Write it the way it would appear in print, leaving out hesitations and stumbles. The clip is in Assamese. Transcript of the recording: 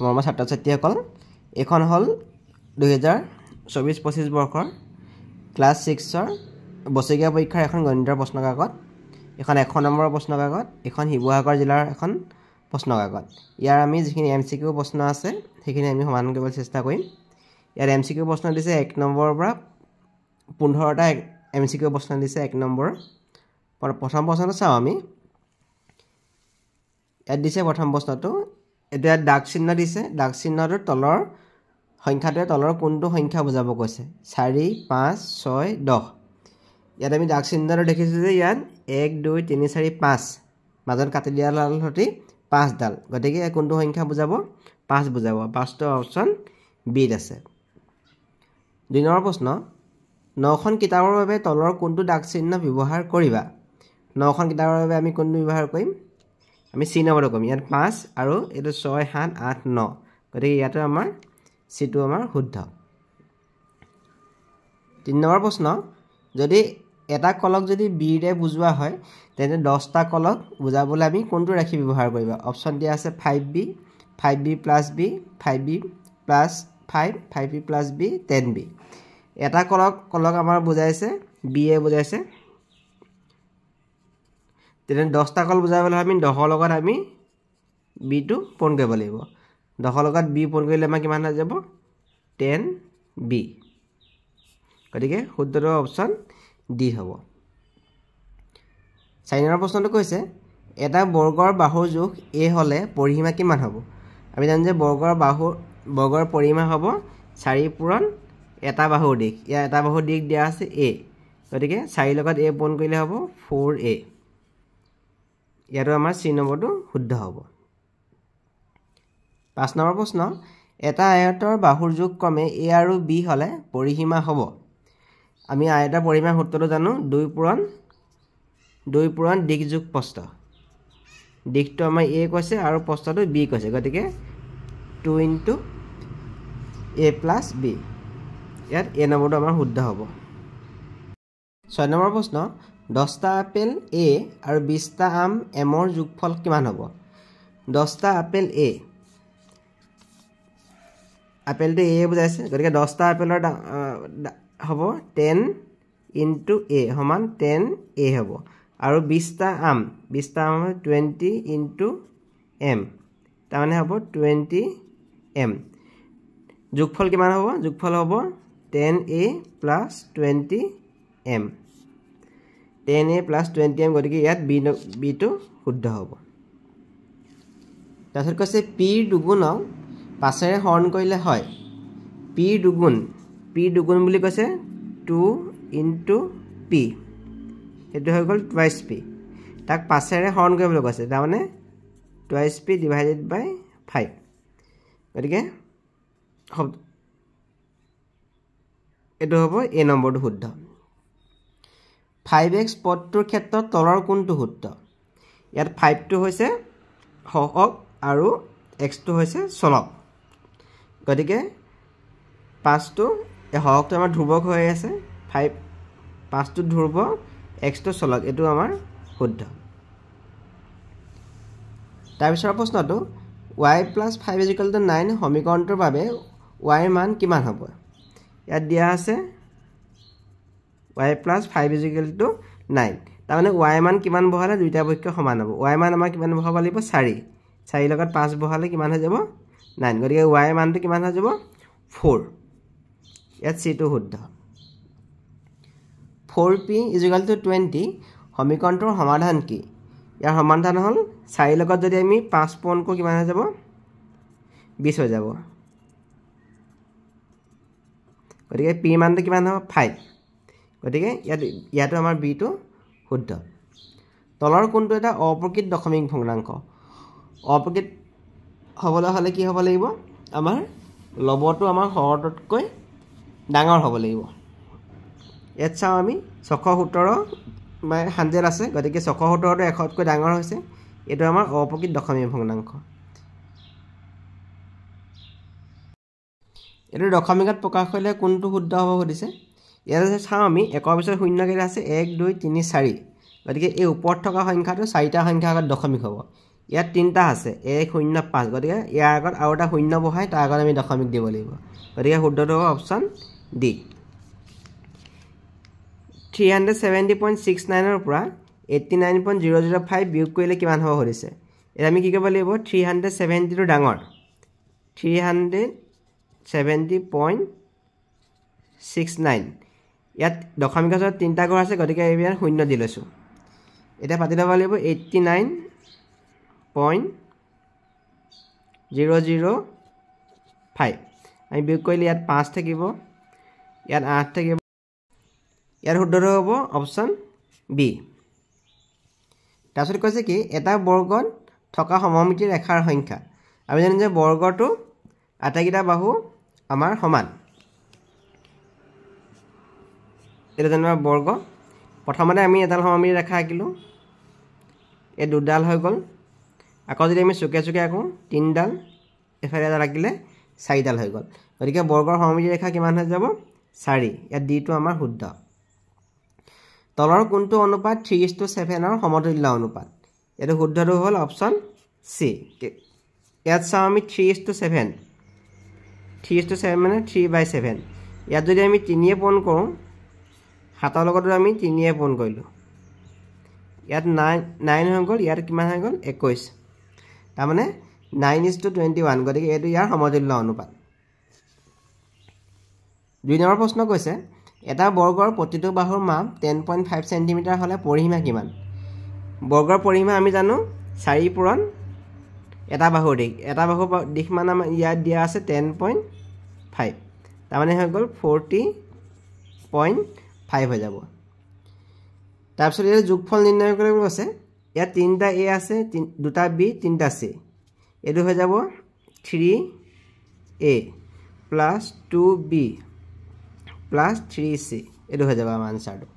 মৰমৰ ছাত্ৰ ছাত্ৰীসকল এখন হল 2024-25 বৰ্ষৰ ক্লাছ 6ৰ বছৰীয়া পৰীক্ষাৰ এখন গণিতৰ প্ৰশ্ন কাকত এখন 1 নম্বৰৰ প্ৰশ্ন কাকত এখন শিৱসাগৰ জিলাৰ এখন প্ৰশ্ন কাকত ইয়াৰ আমি যিখিনি এমসিকিউ প্ৰশ্ন আছে সেইখিনি আমি সমাধান কৰিবলৈ চেষ্টা কৰিম ইয়াৰ এমসিকিউ প্ৰশ্ন দিছে 1 নম্বৰৰ পৰা 15টা এমসিকিউ প্ৰশ্ন দিছে 1 নম্বৰ প্ৰথম প্ৰশ্নটো চাও আমি ইয়াত দিছে প্ৰথম প্ৰশ্নটো এটা দাগ চিহ্ন দিছে দাগ চিহ্নৰ তলৰ সংখ্যাটোৱে তলৰ কোনটো সংখ্যা বুজাব কৈছে 4 5 6 10 ইয়াত আমি দাগ চিহ্নটো দেখিছো যে ইয়াত 1 2 3 4 5 মাজত কাটি দিয়া লাল হতি 5 ডাল গতিকে কোনটো সংখ্যা বুজাব 5 বুজাব 5 টো অপচন বি আছে দুই নম্বৰ প্ৰশ্ন 9খন কিতাপৰ বাবে তলৰ কোনটো দাগ চিহ্ন ব্যৱহাৰ কৰিবা 9খন কিতাপৰ বাবে আমি কোনটো ব্যৱহাৰ কৰিম আমি সি নম্বৰ কম ইয়াত 5 আৰু এটো 6 7 8 9 গতিকে ইয়াটো আমাৰ সিটো আমাৰ শুদ্ধ 3 নম্বৰ প্ৰশ্ন যদি এটা কলক যদি বি ৰে বুজোৱা হয় তেনে 10টা কলক বুজাবলৈ আমি কোনটো ৰাখি ব্যৱহাৰ কৰিবা অপচন দিয়া আছে 5b 5b + b 5b + 5 5b + b 10b এটা কলক আমাৰ বুজাইছে b এ বুজাইছে তেনে 10টা কল বুজাবলৈ আমি 10 লগত আমি b টো পূৰণ কৰিব লাগিব 10 লগত b পূৰণ কৰিলে আমাৰ কিমান হৈ যাব 10b গতিকে শুদ্ধটো অপচন ডি হ'ব 4 নম্বৰ প্ৰশ্নটো কৈছে এটা বৰ্গৰ বাহুৰ জোখ a হলে পৰিসীমা কিমান হ'ব আমি জানো যে বৰ্গৰ পৰিসীমা হ'ব 4 পূৰণ এটা বাহুৰ দিশ ইয়া এটা বাহুৰ দিশ দিয়া আছে a গতিকে 4 লগত a পূৰণ কৰিলে হ'ব 4a ইয়াৰো আমাৰ সি নম্বৰটো শুদ্ধ হ'ব 5 নম্বৰ প্ৰশ্ন এটা আয়তৰ বাহুৰ জোখ ক্ৰমে a আৰু b হলে পৰিসীমা হ'ব আমি আয়তৰ পৰিসীমা সূত্ৰটো জানো 2 পূৰণ দিশ যোগ প্ৰস্থ দিশটো আমাৰ a কৈছে আৰু প্ৰস্থটো b কৈছে গতিকে 2 * a + b ইয়াত a নম্বৰটো আমাৰ শুদ্ধ হ'ব 6 নম্বৰ প্ৰশ্ন 10টা আপেল a আৰু 20টা আম m ৰ যোগফল কিমান হ'ব 10টা আপেল a আপেলটো a বুজাইছে গতিকে 10টা আপেলৰ হ'ব 10 * a সমান 10a হ'ব আৰু 20টা আম হ'ব 20 * m তাৰমানে হ'ব 20m যোগফল কিমান হ'ব যোগফল হ'ব 10a + 20m 10a + 20m গতিকে ইয়াত b টো শুদ্ধ হ'ব তাৰপিছত কৈছে p ৰ দুগুণক 5ৰে হৰণ কৰিলে হয় p দুগুণ বুলি কৈছে 2 * p এটো হৈ গল twice p তাক 5ৰে হৰণ কৰিবলৈ কৈছে তাৰমানে twice p / 5 গতিকে এটো হ'ব a নম্বৰটো শুদ্ধ 5x পদটোৰ ক্ষেত্ৰত তলৰ কোনটো শুদ্ধ ইয়াত 5 টো হৈছে হৰক আৰু x টো হৈছে চলক গতিকে 5 টো হৰকটো আমাৰ ধ্ৰুৱক হৈ আছে 5 টো ধ্ৰুৱক x টো চলক এটো আমাৰ শুদ্ধ তাৰ পিছৰ প্ৰশ্নটো y + 5 = 9 সমীকৰণটোৰ বাবে y ৰ মান কিমান হ'ব ইয়াত দিয়া আছে y + 5 = 9 তাৰমানে y মান কিমান বহালে দুইটা পক্ষ সমান হ'ব y মান আমাৰ কিমান বহাব লাগিব 4 লগত 5 বহালে কিমান হৈ যাব 9 গতিকে y মানটো কিমান হৈ যাব 4 ইয়াত c টো শুদ্ধ 4p = 20 সমীকৰণটোৰ সমাধান কি ইয়াৰ সমাধান হ'ল 4 লগত যদি আমি 5 পূৰণ কৰো কিমান হৈ যাব 20 হৈ যাব গতিকে p মানটো কিমান হ'ব 5 গতিকে ইয়াতো আমাৰ b টো শুদ্ধ তলৰ কোনটো এটা অপ্ৰকৃত দশমিক ভগ্নাংক অপ্ৰকৃত হ'বলৈ হলে কি হ'ব লাগিব আমাৰ লবটো আমাৰ হৰতকৈ ডাঙৰ হ'ব লাগিব ইয়াত চাও আমি 617 মানে 100 আছে গতিকে 617 টো 100 কৈ ডাঙৰ হৈছে এটো আমাৰ অপ্ৰকৃত দশমিক ভগ্নাংক এটো দশমিকত প্ৰকাশ কৰিলে কোনটো শুদ্ধ হ'ব সুধিছে ইয়াত চাও আমি 1 পিছত 0 কেইটা আছে 1 2 3 4 গতিকে এই ওপৰত থকা সংখ্যাটো 4টা সংখ্যাৰ আগত দশমিক হ'ব ইয়াত তিনিটা আছে 105 গতিকে ইয়াৰ আগত আৰু এটা শূন্য বহাই তাৰ আগত আমি দশমিক দিব লাগিব গতিকে শুদ্ধটো হ'ব অপশ্যন ডি 370.69 ৰ পৰা 89.005 বিয়োগ কৰিলে কিমান হ'ব সুধিছে এতিয়া আমি কি কৰিব লাগিব 370 টো ডাঙৰ 370.69 ইয়াত দশমিক আছে তিনিটা ঘৰ আছে গতিকে ইয়াত শূন্য দি লৈছোঁ এটা পাতি ল'ব লাগিব 89.005 আমি বিয়োগ কৰিলে ইয়াত 5 থাকিব ইয়াত 8 থাকিব ইয়াৰ শুদ্ধটো হ'ব অপশ্যন বি তাৰপিছত কৈছে কি এটা বৰ্গত থকা সমমিতি ৰেখাৰ সংখ্যা আমি জানো যে বৰ্গটো আটাইকেইটা বাহু আমাৰ সমান এটা যেনিবা বৰ্গ প্ৰথমতে আমি এডাল সমমিতি ৰেখা আঁকিলোঁ এই দুডাল হৈ গ'ল আকৌ যদি আমি চুকে চুকে আঁকো তিনিডাল এফালে এডাল আঁকিলে চাৰিডাল হৈ গ'ল গতিকে বৰ্গৰ সমমিতি ৰেখা কিমান হৈ যাব 4 ইয়াত ডিটো আমাৰ শুদ্ধ তলৰ কোনটো অনুপাত 3:7 ৰ সমতুল্য অনুপাত এটো শুদ্ধটো হ'ল অপশ্যন সি ইয়াত চাও আমি 3:7 মানে 3/7 ইয়াত যদি আমি 3 এ পূৰণ কৰোঁ হাতৰ লগত আমি 3 এ পূৰণ কৰিলোঁ ইয়াত 9 হৈ গ'ল ইয়াত কিমান হৈ গ'ল 21 তাৰ মানে 9:21 গতিকে এটো ইয়াৰ সমতুল্য অনুপাত 2 নম্বৰ প্ৰশ্ন কৈছে এটা বৰ্গৰ প্ৰতিটো বাহুৰ মাপ 10.5 সেন্টিমিটাৰ হলে পৰিসীমা কিমান বৰ্গৰ পৰিসীমা আমি জানো 4 পূৰণ এটা বাহুৰ দিশ মান আমাৰ ইয়াত দিয়া আছে 10.5 তাৰ মানে হৈ গ'ল 40.5 হৈ যাব তাৰপিছত এই যোগফল নিৰ্ণয় কৰিব আছে ইয়াত তিনিটা a আছে দুটা b তিনিটা c এটো হৈ যাব 3a + 2b + 3c এটো হৈ যাব আমাৰ আনসাৰটো